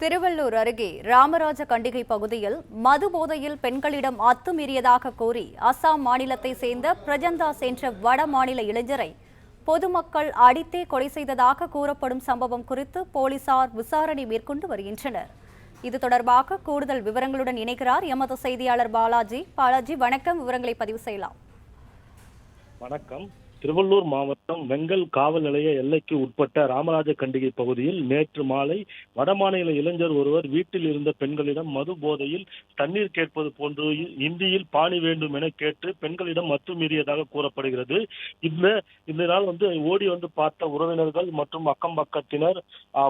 திருவள்ளூர் அருகே ராமராஜ கண்டிகை பகுதியில் மது போதையில் பெண்களிடம் அத்துமீறியதாக கூறி அசாம் மாநிலத்தை சேர்ந்த பிரஜந்தாஸ் என்ற வட மாநில இளைஞரை பொதுமக்கள் அடித்தே கொலை செய்ததாக கூறப்படும் சம்பவம் குறித்து போலீசார் விசாரணை மேற்கொண்டு வருகின்றனர். இது தொடர்பாக கூடுதல் விவரங்களுடன் இணைக்கிறார் எமது செய்தியாளர் பாலாஜி. வணக்கம், விவரங்களை பதிவு செய்யலாம். வணக்கம். திருவள்ளூர் மாவட்டம் வெங்கல் காவல் நிலைய எல்லைக்கு உட்பட்ட ராமராஜ கண்டிகை பகுதியில் நேற்று மாலை வடமாநில இளைஞர் ஒருவர் வீட்டில் இருந்த பெண்களிடம் மது போதையில் தண்ணீர் கேட்பது போன்று இந்தியில் பாணி வேண்டும் என கேட்டு பெண்களிடம் அத்துமீறியதாக கூறப்படுகிறது. இந்த நாள் ஓடி பார்த்த உறவினர்கள் மற்றும் அக்கம் பக்கத்தினர்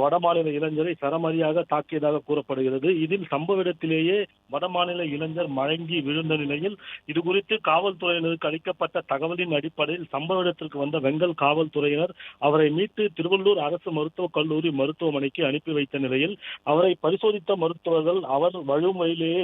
வடமாநில இளைஞரை சரமாரியாக தாக்கியதாக கூறப்படுகிறது. இதில் சம்பவ இடத்திலேயே வடமாநில இளைஞர் மயங்கி விழுந்த நிலையில் இதுகுறித்து காவல்துறையினருக்கு அளிக்கப்பட்ட தகவலின் அடிப்படையில் சம்பவ இடத்திற்கு வந்த வெங்கல் காவல்துறையினர் அவரை மீட்டு திருவள்ளூர் அரசு மருத்துவக் கல்லூரி மருத்துவமனைக்கு அனுப்பி வைத்த நிலையில் அவரை பரிசோதித்த மருத்துவர்கள் அவர் வழும் வழியிலேயே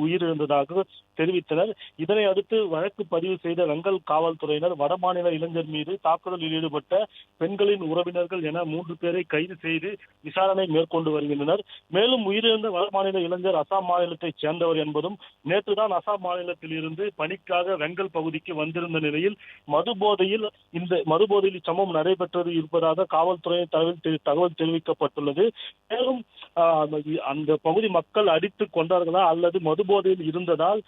உயிரிழந்ததாக தெரிவித்தனர். இதனை அடுத்து வழக்கு பதிவு செய்த வெங்கல் காவல்துறையினர் வடமாநில இளைஞர் மீது தாக்குதலில் ஈடுபட்ட பெண்களின் உறவினர்கள் என 3 பேரை கைது செய்து விசாரணை மேற்கொண்டு வருகின்றனர். மேலும் உயிரிழந்த வடமாநில இளைஞர் அசாம் மாநிலத்தைச் சேர்ந்தவர் என்பதும் நேற்றுதான் அசாம் மாநிலத்தில் இருந்து பணிக்காக வெங்கல் பகுதிக்கு வந்திருந்த நிலையில் மதுபோதையில் சம்பவம் நடைபெற்றது இருப்பதாக காவல்துறையின் தகவல் தெரிவிக்கப்பட்டுள்ளது. மேலும் அந்த பகுதி மக்கள் அடித்துக் கொண்டார்களா அல்லது மதுபோதையில் இருந்ததால்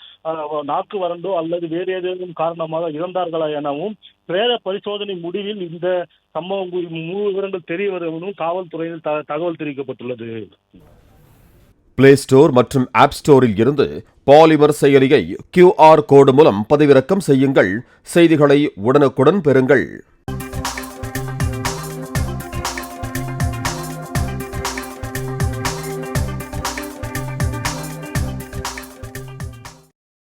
நாக்கு வறண்டோ அல்லது வேறு ஏதேனும் காரணமாக இறந்தார்களா எனவும் பிரேத பரிசோதனை முடிவில் இந்த சம்பவம் முழு விவரங்கள் தெரிய வரும் காவல்துறையில் தகவல் தெரிவிக்கப்பட்டுள்ளது. பிளே ஸ்டோர் மற்றும் ஆப் ஸ்டோரில் இருந்து பாலிமர் செயலியை QR கோடு மூலம் பதிவிறக்கம் செய்யுங்கள். செய்திகளை உடனுக்குடன் பெறுங்கள்.